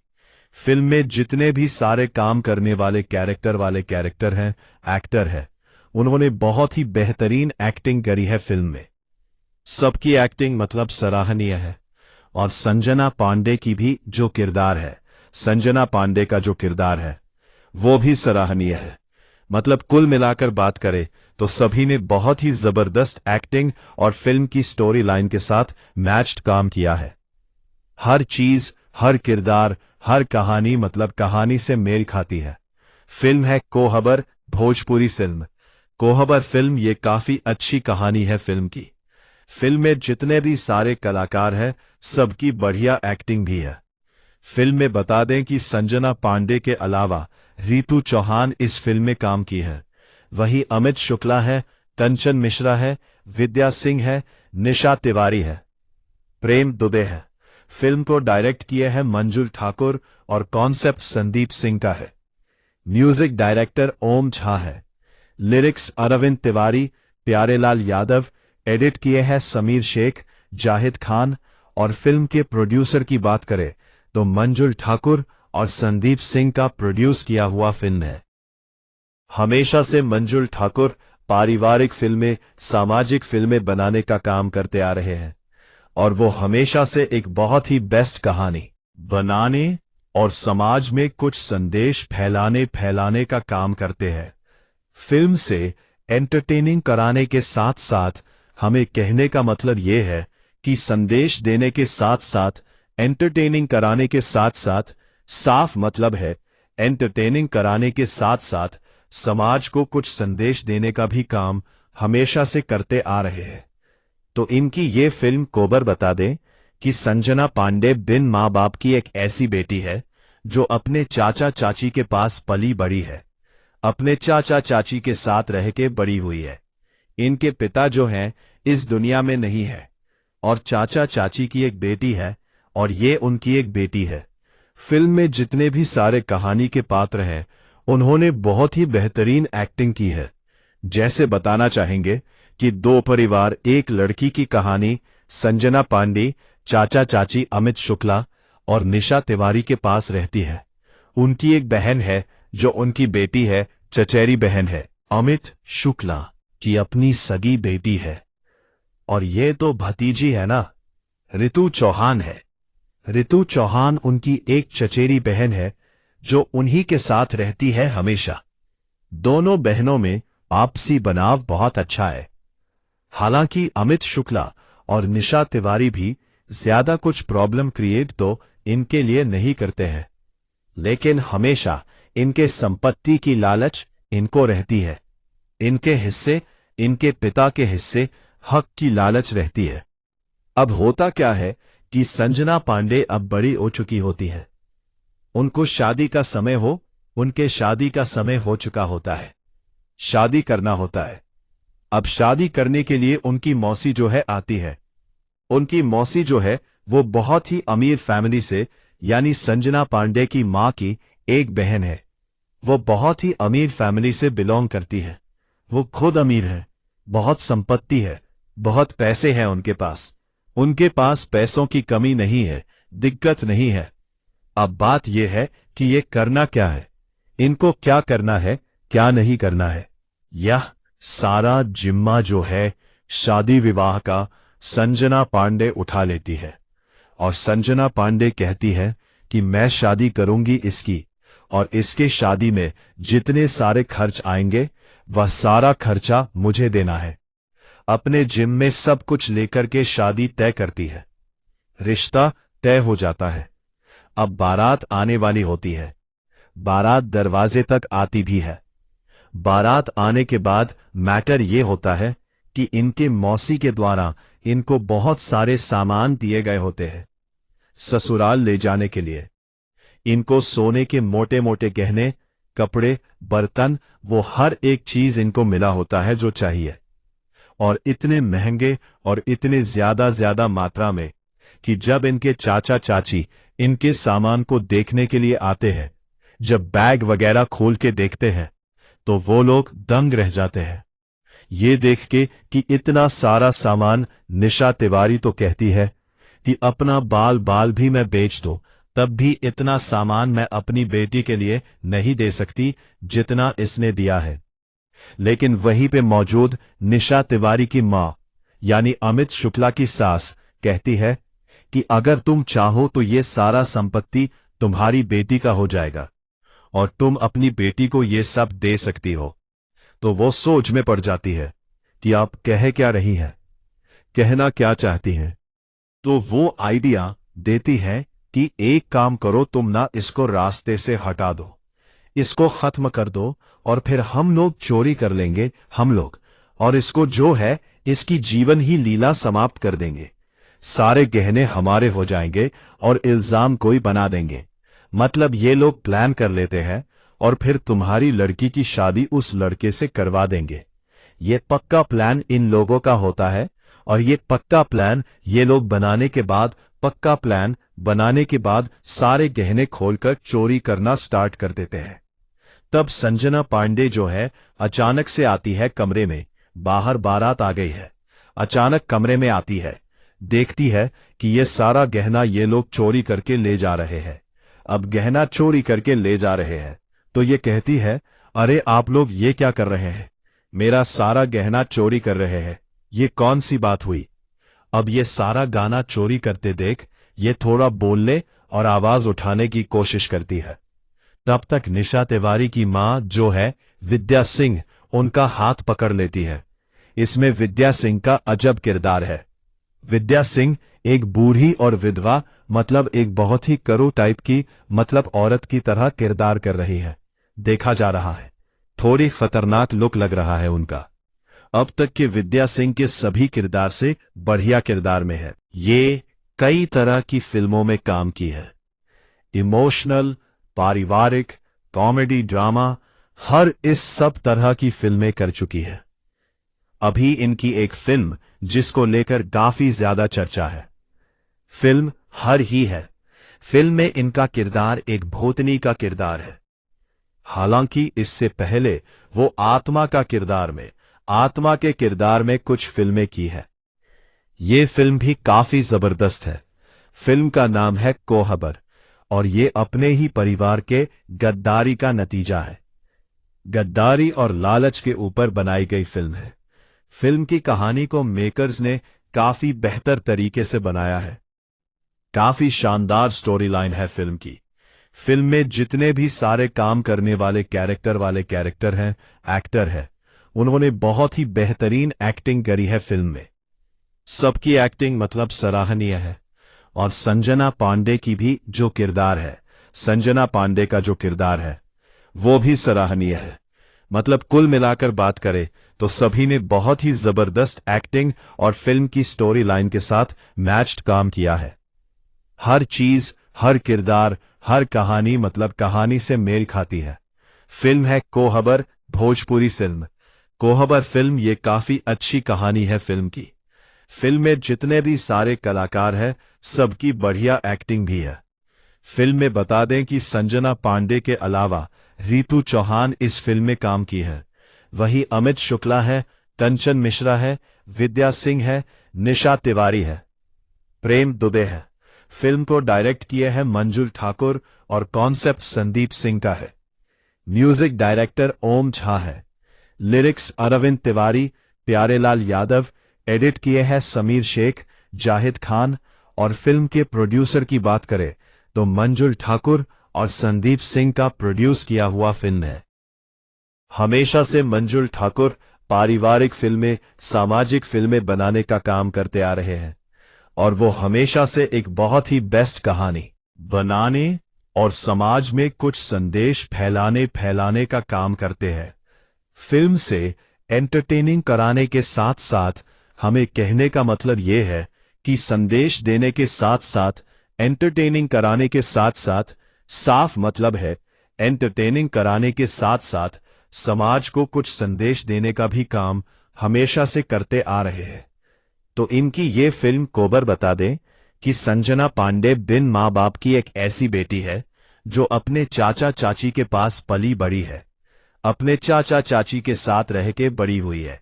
फिल्म में जितने भी सारे काम करने वाले कैरेक्टर हैं, एक्टर है, उन्होंने बहुत ही बेहतरीन एक्टिंग करी है फिल्म में। सबकी एक्टिंग मतलब सराहनीय है। और संजना पांडे की भी जो किरदार है, संजना पांडे का जो किरदार है वो भी सराहनीय है। मतलब कुल मिलाकर बात करें तो सभी ने बहुत ही जबरदस्त एक्टिंग और फिल्म की स्टोरी लाइन के साथ मैच्ड काम किया है। हर चीज, हर किरदार, हर कहानी मतलब कहानी से मेल खाती है। फिल्म है कोहबर, भोजपुरी फिल्म। कोहबर फिल्म ये काफी अच्छी कहानी है फिल्म की। फिल्म में जितने भी सारे कलाकार हैं सबकी बढ़िया एक्टिंग भी है। फिल्म में बता दें कि संजना पांडे के अलावा रितु चौहान इस फिल्म में काम की है। वहीं अमित शुक्ला है, कंचन मिश्रा है, विद्या सिंह है, निशा तिवारी है, प्रेम दुबे है। फिल्म को डायरेक्ट किए हैं मंजुल ठाकुर और कॉन्सेप्ट संदीप सिंह का है। म्यूजिक डायरेक्टर ओम झा है। लिरिक्स अरविंद तिवारी, प्यारेलाल यादव। एडिट किए हैं समीर शेख, जाहिद खान। और फिल्म के प्रोड्यूसर की बात करें तो मंजुल ठाकुर और संदीप सिंह का प्रोड्यूस किया हुआ फिल्म है। हमेशा से मंजुल ठाकुर पारिवारिक फिल्में, सामाजिक फिल्में बनाने का काम करते आ रहे हैं, और वो हमेशा से एक बहुत ही बेस्ट कहानी बनाने और समाज में कुछ संदेश फैलाने का काम करते हैं। फिल्म से एंटरटेनिंग कराने के साथ साथ हमें कहने का मतलब ये है कि संदेश देने के साथ साथ एंटरटेनिंग कराने के साथ साथ, साफ मतलब है एंटरटेनिंग कराने के साथ साथ समाज को कुछ संदेश देने का भी काम हमेशा से करते आ रहे हैं। तो इनकी ये फिल्म कोहबर बता दें कि संजना पांडे बिन माँ बाप की एक ऐसी बेटी है जो अपने चाचा चाची के पास पली बड़ी है, अपने चाचा चाची के साथ रह के बड़ी हुई है। इनके पिता जो हैं इस दुनिया में नहीं है, और चाचा चाची की एक बेटी है और ये उनकी एक बेटी है। फिल्म में जितने भी सारे कहानी के पात्र हैं उन्होंने बहुत ही बेहतरीन एक्टिंग की है। जैसे बताना चाहेंगे कि दो परिवार, एक लड़की की कहानी संजना पांडे, चाचा चाची अमित शुक्ला और निशा तिवारी के पास रहती है। उनकी एक बहन है जो उनकी बेटी है, चचेरी बहन है। अमित शुक्ला की अपनी सगी बेटी है, और ये तो भतीजी है ना, रितु चौहान है। ऋतु चौहान उनकी एक चचेरी बहन है जो उन्हीं के साथ रहती है हमेशा। दोनों बहनों में आपसी बनाव बहुत अच्छा है। हालांकि अमित शुक्ला और निशा तिवारी भी ज्यादा कुछ प्रॉब्लम क्रिएट तो इनके लिए नहीं करते हैं, लेकिन हमेशा इनके संपत्ति की लालच इनको रहती है। इनके हिस्से, इनके पिता के हिस्से, हक की लालच रहती है। अब होता क्या है कि संजना पांडे अब बड़ी हो चुकी होती है। उनको शादी का समय हो, उनके शादी का समय हो चुका होता है। शादी करना होता है। अब शादी करने के लिए उनकी मौसी जो है आती है। उनकी मौसी जो है वो बहुत ही अमीर फैमिली से, यानी संजना पांडे की मां की एक बहन है। वो बहुत ही अमीर फैमिली से बिलोंग करती है। वो खुद अमीर है, बहुत संपत्ति है, बहुत पैसे हैं उनके पास। उनके पास पैसों की कमी नहीं है, दिक्कत नहीं है। अब बात यह है कि ये करना क्या है, इनको क्या करना है, क्या नहीं करना है। यह सारा जिम्मा जो है शादी विवाह का संजना पांडे उठा लेती है। और संजना पांडे कहती है कि मैं शादी करूंगी इसकी, और इसके शादी में जितने सारे खर्च आएंगे वह सारा खर्चा मुझे देना है। अपने जिम में सब कुछ लेकर के शादी तय करती है। रिश्ता तय हो जाता है। अब बारात आने वाली होती है। बारात दरवाजे तक आती भी है। बारात आने के बाद मैटर ये होता है कि इनके मौसी के द्वारा इनको बहुत सारे सामान दिए गए होते हैं ससुराल ले जाने के लिए। इनको सोने के मोटे मोटे गहने, कपड़े, बर्तन, वो हर एक चीज इनको मिला होता है जो चाहिए, और इतने महंगे और इतने ज्यादा मात्रा में कि जब इनके चाचा चाची इनके सामान को देखने के लिए आते हैं, जब बैग वगैरह खोल के देखते हैं तो वो लोग दंग रह जाते हैं ये देख के कि इतना सारा सामान। निशा तिवारी तो कहती है कि अपना बाल बाल भी मैं बेच दूं तब भी इतना सामान मैं अपनी बेटी के लिए नहीं दे सकती जितना इसने दिया है। लेकिन वहीं पे मौजूद निशा तिवारी की मां यानी अमित शुक्ला की सास कहती है कि अगर तुम चाहो तो ये सारा संपत्ति तुम्हारी बेटी का हो जाएगा और तुम अपनी बेटी को ये सब दे सकती हो। तो वो सोच में पड़ जाती है कि आप कह क्या रही हैं, कहना क्या चाहती हैं। तो वो आइडिया देती है कि एक काम करो, तुम ना इसको रास्ते से हटा दो, इसको खत्म कर दो और फिर हम लोग चोरी कर लेंगे हम लोग, और इसको जो है इसकी जीवन ही लीला समाप्त कर देंगे। सारे गहने हमारे हो जाएंगे और इल्जाम कोई बना देंगे। मतलब ये लोग प्लान कर लेते हैं और फिर तुम्हारी लड़की की शादी उस लड़के से करवा देंगे। ये पक्का प्लान इन लोगों का होता है, और ये पक्का प्लान ये लोग बनाने के बाद, पक्का प्लान बनाने के बाद सारे गहने खोलकर चोरी करना स्टार्ट कर देते हैं। तब संजना पांडे जो है अचानक से आती है कमरे में। बाहर बारात आ गई है, अचानक कमरे में आती है, देखती है कि ये सारा गहना ये लोग चोरी करके ले जा रहे हैं। अब गहना चोरी करके ले जा रहे हैं तो ये कहती है, अरे आप लोग ये क्या कर रहे हैं, मेरा सारा गहना चोरी कर रहे हैं, ये कौन सी बात हुई। अब ये सारा गाना चोरी करते देख ये थोड़ा बोलने और आवाज उठाने की कोशिश करती है। तब तक निशा तिवारी की मां जो है विद्या सिंह उनका हाथ पकड़ लेती है। इसमें विद्या सिंह का अजब किरदार है। विद्या सिंह एक बूढ़ी और विधवा, मतलब एक बहुत ही करो टाइप की, मतलब औरत की तरह किरदार कर रही है। देखा जा रहा है थोड़ी खतरनाक लुक लग रहा है उनका। अब तक के विद्या सिंह के सभी किरदार से बढ़िया किरदार में है। ये कई तरह की फिल्मों में काम की है, इमोशनल, पारिवारिक, कॉमेडी, ड्रामा, हर इस सब तरह की फिल्में कर चुकी है। अभी इनकी एक फिल्म जिसको लेकर काफी ज्यादा चर्चा है, फिल्म हर ही है। फिल्म में इनका किरदार एक भूतनी का किरदार है। हालांकि इससे पहले वो आत्मा के किरदार में कुछ फिल्में की है। ये फिल्म भी काफी जबरदस्त है। फिल्म का नाम है कोहबर, और ये अपने ही परिवार के गद्दारी का नतीजा है। गद्दारी और लालच के ऊपर बनाई गई फिल्म है। फिल्म की कहानी को मेकर्स ने काफी बेहतर तरीके से बनाया है। काफी शानदार स्टोरी लाइन है फिल्म की। फिल्म में जितने भी सारे काम करने वाले कैरेक्टर हैं, एक्टर हैं, उन्होंने बहुत ही बेहतरीन एक्टिंग करी है फिल्म में। सबकी एक्टिंग मतलब सराहनीय है। और संजना पांडे की भी जो किरदार है, संजना पांडे का जो किरदार है वो भी सराहनीय है। मतलब कुल मिलाकर बात करें तो सभी ने बहुत ही जबरदस्त एक्टिंग और फिल्म की स्टोरी लाइन के साथ मैच्ड काम किया है। हर चीज, हर किरदार, हर कहानी मतलब कहानी से मेल खाती है। फिल्म है कोहबर, भोजपुरी फिल्म। कोहबर फिल्म ये काफी अच्छी कहानी है फिल्म की। फिल्म में जितने भी सारे कलाकार हैं, सबकी बढ़िया एक्टिंग भी है। फिल्म में बता दें कि संजना पांडे के अलावा रितु चौहान इस फिल्म में काम की है। वहीं अमित शुक्ला है, कंचन मिश्रा है, विद्या सिंह है, निशा तिवारी है, प्रेम दुबे है। फिल्म को डायरेक्ट किए हैं मंजुल ठाकुर और कॉन्सेप्ट संदीप सिंह का है। म्यूजिक डायरेक्टर ओम झा है। लिरिक्स अरविंद तिवारी, प्यारेलाल यादव। एडिट किए हैं समीर शेख, जाहिद खान। और फिल्म के प्रोड्यूसर की बात करें तो मंजुल ठाकुर और संदीप सिंह का प्रोड्यूस किया हुआ फिल्म है। हमेशा से मंजुल ठाकुर पारिवारिक फिल्में, सामाजिक फिल्में बनाने का काम करते आ रहे हैं और वो हमेशा से एक बहुत ही बेस्ट कहानी बनाने और समाज में कुछ संदेश फैलाने का काम करते हैं। फिल्म से एंटरटेनिंग कराने के साथ साथ हमें कहने का मतलब ये है कि संदेश देने के साथ साथ एंटरटेनिंग कराने के साथ साथ साफ मतलब है एंटरटेनिंग कराने के साथ साथ समाज को कुछ संदेश देने का भी काम हमेशा से करते आ रहे हैं। तो इनकी ये फिल्म कोबर बता दें कि संजना पांडे बिन माँ बाप की एक ऐसी बेटी है जो अपने चाचा चाची के पास पली बड़ी है, अपने चाचा चाची के साथ रह के बड़ी हुई है।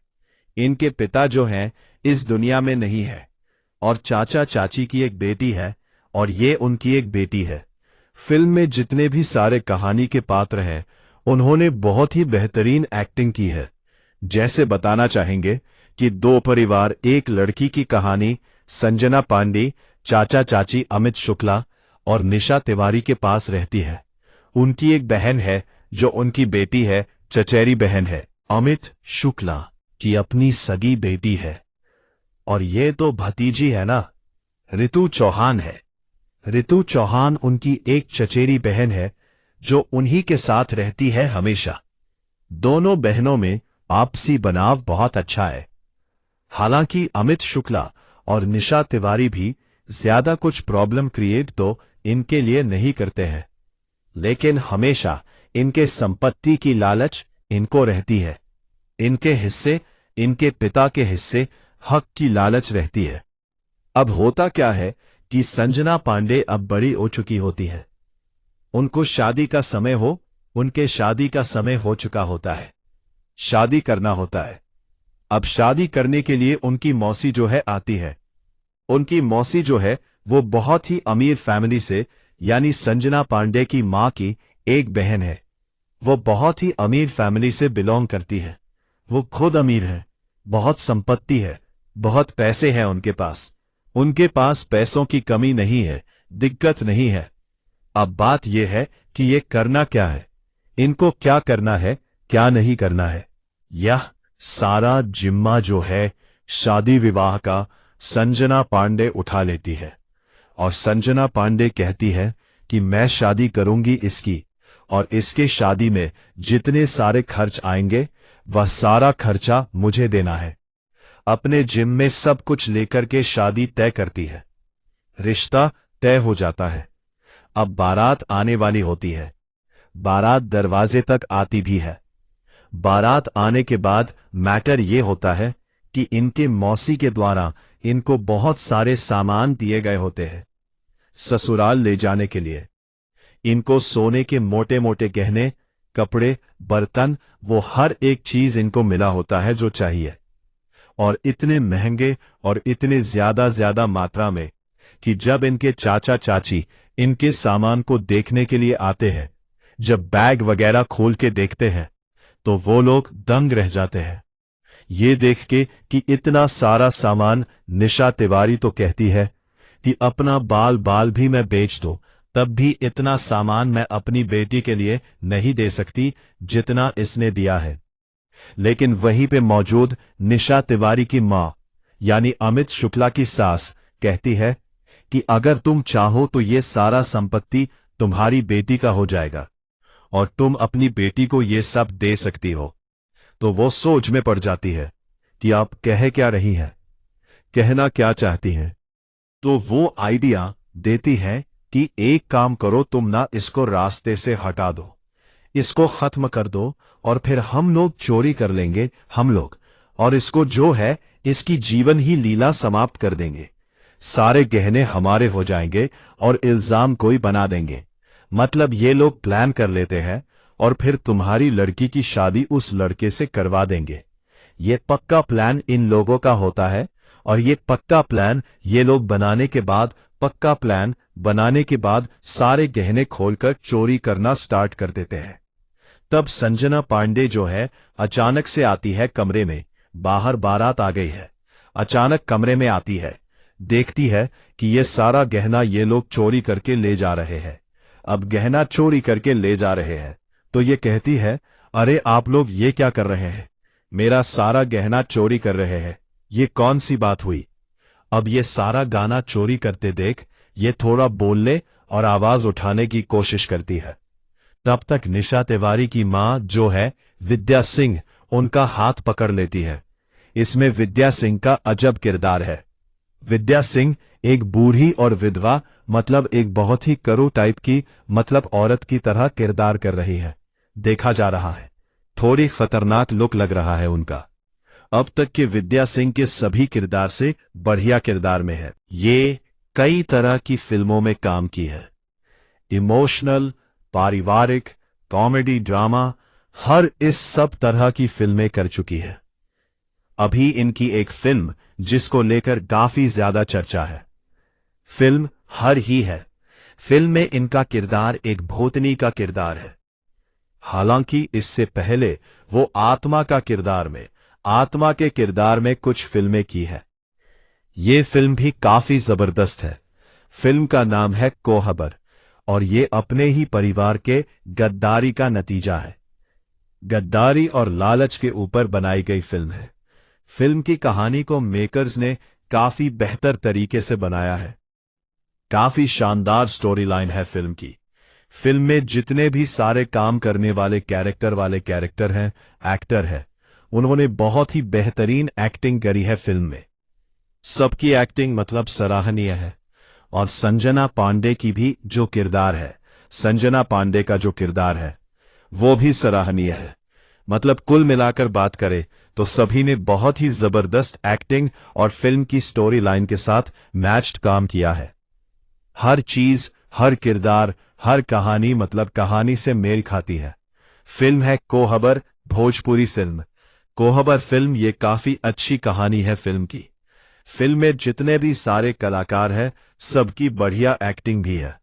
इनके पिता जो हैं इस दुनिया में नहीं है और चाचा चाची की एक बेटी है और ये उनकी एक बेटी है। फिल्म में जितने भी सारे कहानी के पात्र हैं उन्होंने बहुत ही बेहतरीन एक्टिंग की है। जैसे बताना चाहेंगे कि दो परिवार एक लड़की की कहानी संजना पांडे, चाचा चाची अमित शुक्ला और निशा तिवारी के पास रहती है। उनकी एक बहन है जो उनकी बेटी है, चचेरी बहन है। अमित शुक्ला की अपनी सगी बेटी है और ये तो भतीजी है ना, रितु चौहान है। रितु चौहान उनकी एक चचेरी बहन है जो उन्हीं के साथ रहती है हमेशा। दोनों बहनों में आपसी बनाव बहुत अच्छा है। हालांकि अमित शुक्ला और निशा तिवारी भी ज्यादा कुछ प्रॉब्लम क्रिएट तो इनके लिए नहीं करते हैं, लेकिन हमेशा इनके संपत्ति की लालच इनको रहती है। इनके हिस्से, इनके पिता के हिस्से, हक की लालच रहती है। अब होता क्या है कि संजना पांडे अब बड़ी हो चुकी होती है। उनको शादी का समय हो, उनके शादी का समय हो चुका होता है, शादी करना होता है। अब शादी करने के लिए उनकी मौसी जो है आती है। उनकी मौसी जो है वो बहुत ही अमीर फैमिली से, यानी संजना पांडे की मां की एक बहन है। वो बहुत ही अमीर फैमिली से बिलोंग करती है। वो खुद अमीर है, बहुत संपत्ति है, बहुत पैसे हैं उनके पास। उनके पास पैसों की कमी नहीं है, दिक्कत नहीं है। अब बात यह है कि ये करना क्या है, इनको क्या करना है, क्या नहीं करना है। यह सारा जिम्मा जो है शादी विवाह का संजना पांडे उठा लेती है और संजना पांडे कहती है कि मैं शादी करूंगी इसकी, और इसके शादी में जितने सारे खर्च आएंगे वह सारा खर्चा मुझे देना है। अपने जिम में सब कुछ लेकर के शादी तय करती है। रिश्ता तय हो जाता है। अब बारात आने वाली होती है। बारात दरवाजे तक आती भी है। बारात आने के बाद मैटर ये होता है कि इनके मौसी के द्वारा इनको बहुत सारे सामान दिए गए होते हैं ससुराल ले जाने के लिए। इनको सोने के मोटे मोटे गहने, कपड़े, बर्तन, वो हर एक चीज इनको मिला होता है जो चाहिए, और इतने महंगे और इतने ज्यादा मात्रा में कि जब इनके चाचा चाची इनके सामान को देखने के लिए आते हैं, जब बैग वगैरह खोल के देखते हैं तो वो लोग दंग रह जाते हैं ये देख के कि इतना सारा सामान। निशा तिवारी तो कहती है कि अपना बाल बाल भी मैं बेच दूं, तब भी इतना सामान मैं अपनी बेटी के लिए नहीं दे सकती जितना इसने दिया है। लेकिन वहीं पे मौजूद निशा तिवारी की मां यानी अमित शुक्ला की सास कहती है कि अगर तुम चाहो तो ये सारा संपत्ति तुम्हारी बेटी का हो जाएगा और तुम अपनी बेटी को ये सब दे सकती हो। तो वो सोच में पड़ जाती है कि आप कह क्या रही हैं, कहना क्या चाहती हैं। तो वो आइडिया देती है कि एक काम करो, तुम ना इसको रास्ते से हटा दो, इसको खत्म कर दो और फिर हम लोग चोरी कर लेंगे हम लोग, और इसको जो है इसकी जीवन ही लीला समाप्त कर देंगे। सारे गहने हमारे हो जाएंगे और इल्जाम कोई बना देंगे। मतलब ये लोग प्लान कर लेते हैं और फिर तुम्हारी लड़की की शादी उस लड़के से करवा देंगे। ये पक्का प्लान इन लोगों का होता है और ये पक्का प्लान ये लोग बनाने के बाद पक्का प्लान बनाने के बाद सारे गहने खोलकर चोरी करना स्टार्ट कर देते हैं। तब संजना पांडे जो है अचानक से आती है कमरे में। बाहर बारात आ गई है, अचानक कमरे में आती है, देखती है कि ये सारा गहना ये लोग चोरी करके ले जा रहे हैं। अब गहना चोरी करके ले जा रहे हैं तो ये कहती है, अरे आप लोग ये क्या कर रहे हैं, मेरा सारा गहना चोरी कर रहे हैं, ये कौन सी बात हुई। अब ये सारा गाना चोरी करते देख ये थोड़ा बोलने और आवाज उठाने की कोशिश करती है। तब तक निशा तिवारी की मां जो है विद्या सिंह उनका हाथ पकड़ लेती है। इसमें विद्या सिंह का अजब किरदार है। विद्या सिंह एक बूढ़ी और विधवा मतलब एक बहुत ही करू टाइप की मतलब औरत की तरह किरदार कर रही है। देखा जा रहा है थोड़ी खतरनाक लुक लग रहा है उनका। अब तक के विद्या सिंह के सभी किरदार से बढ़िया किरदार में है। ये कई तरह की फिल्मों में काम की है, इमोशनल, पारिवारिक, कॉमेडी, ड्रामा, हर इस सब तरह की फिल्में कर चुकी है। अभी इनकी एक फिल्म जिसको लेकर काफी ज्यादा चर्चा है, फिल्म हर ही है। फिल्म में इनका किरदार एक भूतनी का किरदार है। हालांकि इससे पहले वो आत्मा के किरदार में कुछ फिल्में की है। ये फिल्म भी काफी जबरदस्त है। फिल्म का नाम है कोहबर और ये अपने ही परिवार के गद्दारी का नतीजा है। गद्दारी और लालच के ऊपर बनाई गई फिल्म है। फिल्म की कहानी को मेकर्स ने काफी बेहतर तरीके से बनाया है। काफी शानदार स्टोरी लाइन है फिल्म की। फिल्म में जितने भी सारे काम करने वाले कैरेक्टर हैं, एक्टर हैं, उन्होंने बहुत ही बेहतरीन एक्टिंग करी है फिल्म में। सबकी एक्टिंग मतलब सराहनीय है। और संजना पांडे की भी जो किरदार है, संजना पांडे का जो किरदार है वो भी सराहनीय है। मतलब कुल मिलाकर बात करें तो सभी ने बहुत ही जबरदस्त एक्टिंग और फिल्म की स्टोरी लाइन के साथ मैच्ड काम किया है। हर चीज, हर किरदार, हर कहानी मतलब कहानी से मेल खाती है। फिल्म है कोहबर, भोजपुरी फिल्म। कोहबर फिल्म ये काफी अच्छी कहानी है फिल्म की। फिल्म में जितने भी सारे कलाकार हैं सबकी बढ़िया एक्टिंग भी है।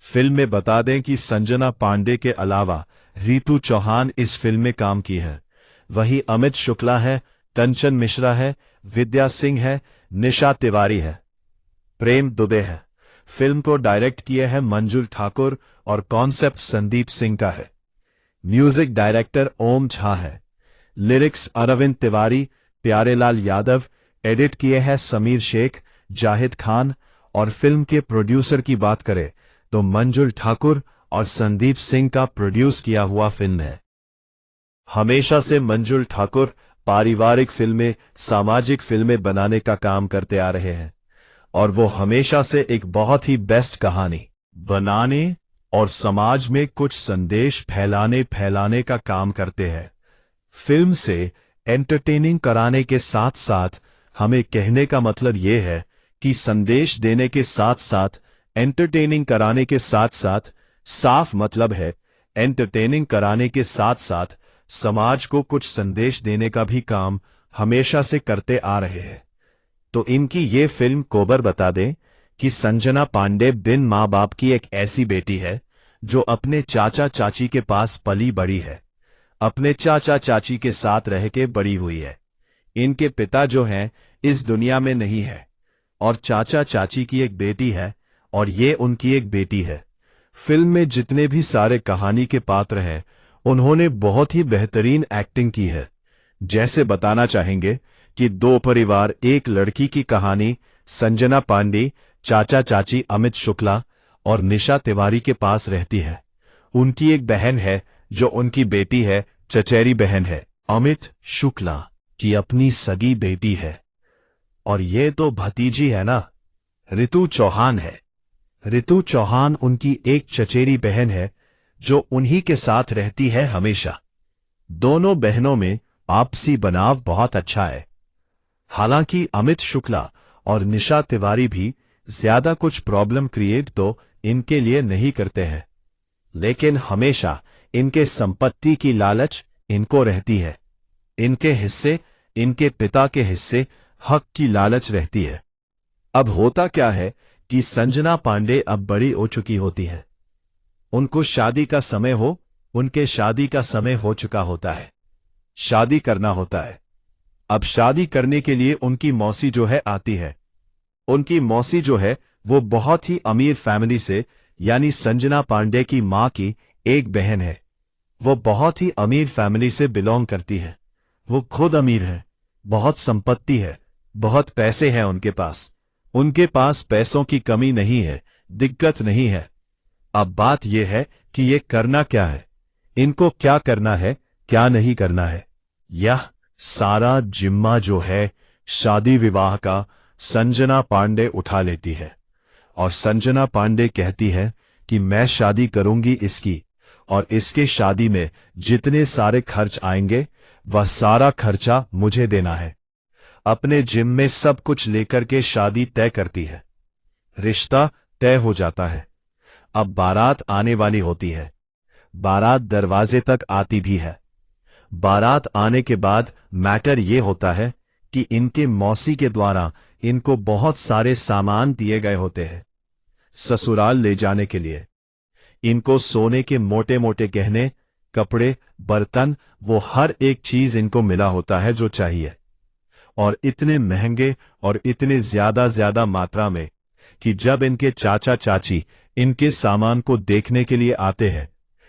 फिल्म में बता दें कि संजना पांडे के अलावा रितु चौहान इस फिल्म में काम की है। वही अमित शुक्ला है, कंचन मिश्रा है, विद्या सिंह है, निशा तिवारी है, प्रेम दुबे है। फिल्म को डायरेक्ट किए हैं मंजुल ठाकुर और कॉन्सेप्ट संदीप सिंह का है। म्यूजिक डायरेक्टर ओम झा है। लिरिक्स अरविंद तिवारी, प्यारेलाल यादव। एडिट किए हैं समीर शेख, जाहिद खान। और फिल्म के प्रोड्यूसर की बात करें तो मंजुल ठाकुर और संदीप सिंह का प्रोड्यूस किया हुआ फिल्म है। हमेशा से मंजुल ठाकुर पारिवारिक फिल्में, सामाजिक फिल्में बनाने का काम करते आ रहे हैं और वो हमेशा से एक बहुत ही बेस्ट कहानी बनाने और समाज में कुछ संदेश फैलाने का काम करते हैं। फिल्म से एंटरटेनिंग कराने के साथ साथ हमें कहने का मतलब ये है कि संदेश देने के साथ साथ एंटरटेनिंग कराने के साथ साथ साफ मतलब है एंटरटेनिंग कराने के साथ साथ समाज को कुछ संदेश देने का भी काम हमेशा से करते आ रहे हैं। तो इनकी ये फिल्म कोहबर बता दें कि संजना पांडे बिन माँ बाप की एक ऐसी बेटी है जो अपने चाचा चाची के पास पली बड़ी है, अपने चाचा चाची के साथ रह के बड़ी हुई है। इनके पिता जो हैं इस दुनिया में नहीं है। और चाचा चाची की एक बेटी है और ये उनकी एक बेटी है। फिल्म में जितने भी सारे कहानी के पात्र हैं उन्होंने बहुत ही बेहतरीन एक्टिंग की है। जैसे बताना चाहेंगे कि दो परिवार एक लड़की की कहानी संजना पांडे, चाचा चाची अमित शुक्ला और निशा तिवारी के पास रहती है। उनकी एक बहन है जो उनकी बेटी है, चचेरी बहन है। अमित शुक्ला की अपनी सगी बेटी है और ये तो भतीजी है ना, ऋतु चौहान है। ऋतु चौहान उनकी एक चचेरी बहन है जो उन्हीं के साथ रहती है हमेशा। दोनों बहनों में आपसी बनाव बहुत अच्छा है। हालांकि अमित शुक्ला और निशा तिवारी भी ज्यादा कुछ प्रॉब्लम क्रिएट तो इनके लिए नहीं करते हैं, लेकिन हमेशा इनके संपत्ति की लालच इनको रहती है। इनके हिस्से, इनके पिता के हिस्से, हक की लालच रहती है। अब होता क्या है कि संजना पांडे अब बड़ी हो चुकी होती है। उनको शादी का समय हो, उनके शादी का समय हो चुका होता है, शादी करना होता है। अब शादी करने के लिए उनकी मौसी जो है आती है। उनकी मौसी जो है वो बहुत ही अमीर फैमिली से, यानी संजना पांडे की मां की एक बहन है। वो बहुत ही अमीर फैमिली से बिलोंग करती है। वो खुद अमीर है, बहुत संपत्ति है, बहुत पैसे हैं उनके पास। उनके पास पैसों की कमी नहीं है, दिक्कत नहीं है। अब बात यह है कि ये करना क्या है, इनको क्या करना है, क्या नहीं करना है। यह सारा जिम्मा जो है शादी विवाह का संजना पांडे उठा लेती है और संजना पांडे कहती है कि मैं शादी करूंगी इसकी, और इसके शादी में जितने सारे खर्च आएंगे वह सारा खर्चा मुझे देना है। अपने जिम में सब कुछ लेकर के शादी तय करती है। रिश्ता तय हो जाता है। अब बारात आने वाली होती है। बारात दरवाजे तक आती भी है। बारात आने के बाद मैटर ये होता है कि इनके मौसी के द्वारा इनको बहुत सारे सामान दिए गए होते हैं ससुराल ले जाने के लिए। इनको सोने के मोटे मोटे गहने, कपड़े, बर्तन, वो हर एक चीज इनको मिला होता है जो चाहिए, और इतने महंगे और इतने ज्यादा मात्रा में कि जब इनके चाचा चाची इनके सामान को देखने के लिए आते हैं,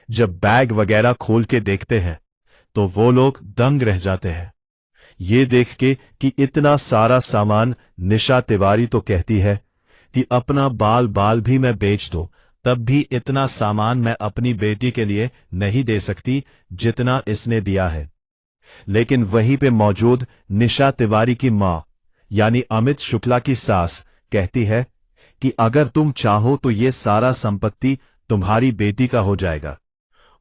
जब बैग वगैरह खोल के देखते हैं तो वो लोग दंग रह जाते हैं ये देख के कि इतना सारा सामान। निशा तिवारी तो कहती है कि अपना बाल बाल भी मैं बेच दूं तब भी इतना सामान मैं अपनी बेटी के लिए नहीं दे सकती जितना इसने दिया है। लेकिन वहीं पे मौजूद निशा तिवारी की मां यानी अमित शुक्ला की सास कहती है कि अगर तुम चाहो तो ये सारा संपत्ति तुम्हारी बेटी का हो जाएगा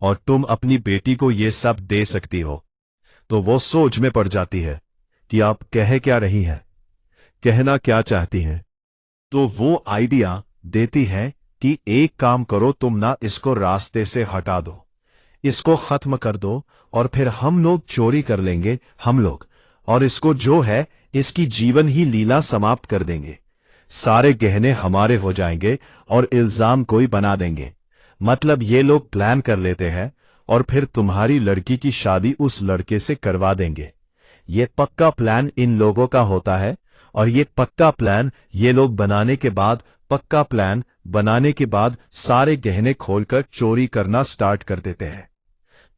और तुम अपनी बेटी को ये सब दे सकती हो। तो वो सोच में पड़ जाती है कि आप कह क्या रही हैं, कहना क्या चाहती हैं। तो वो आइडिया देती है कि एक काम करो, तुम ना इसको रास्ते से हटा दो, इसको खत्म कर दो और फिर हम लोग चोरी कर लेंगे हम लोग, और इसको जो है इसकी जीवन ही लीला समाप्त कर देंगे। सारे गहने हमारे हो जाएंगे और इल्जाम कोई बना देंगे। मतलब ये लोग प्लान कर लेते हैं और फिर तुम्हारी लड़की की शादी उस लड़के से करवा देंगे। ये पक्का प्लान इन लोगों का होता है और ये पक्का प्लान ये लोग बनाने के बाद, पक्का प्लान बनाने के बाद सारे गहने खोलकर चोरी करना स्टार्ट कर देते हैं।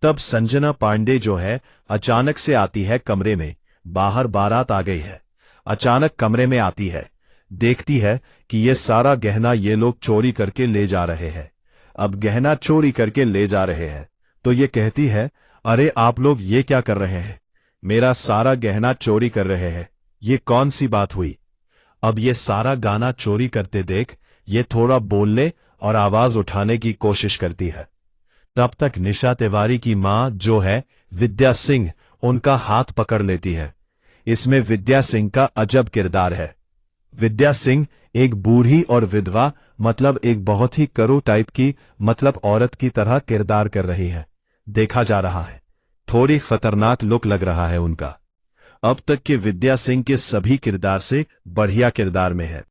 तब संजना पांडे जो है अचानक से आती है कमरे में। बाहर बारात आ गई है, अचानक कमरे में आती है, देखती है कि ये सारा गहना ये लोग चोरी करके ले जा रहे हैं। अब गहना चोरी करके ले जा रहे हैं तो ये कहती है, अरे आप लोग ये क्या कर रहे हैं, मेरा सारा गहना चोरी कर रहे हैं, ये कौन सी बात हुई। अब ये सारा गाना चोरी करते देख ये थोड़ा बोलने और आवाज उठाने की कोशिश करती है। तब तक निशा तिवारी की मां जो है विद्या सिंह उनका हाथ पकड़ लेती है। इसमें विद्या सिंह का अजब किरदार है। विद्या सिंह एक बूढ़ी और विधवा, मतलब एक बहुत ही करू टाइप की, मतलब औरत की तरह किरदार कर रही है। देखा जा रहा है थोड़ी खतरनाक लुक लग रहा है उनका। अब तक के विद्या सिंह के सभी किरदार से बढ़िया किरदार में है।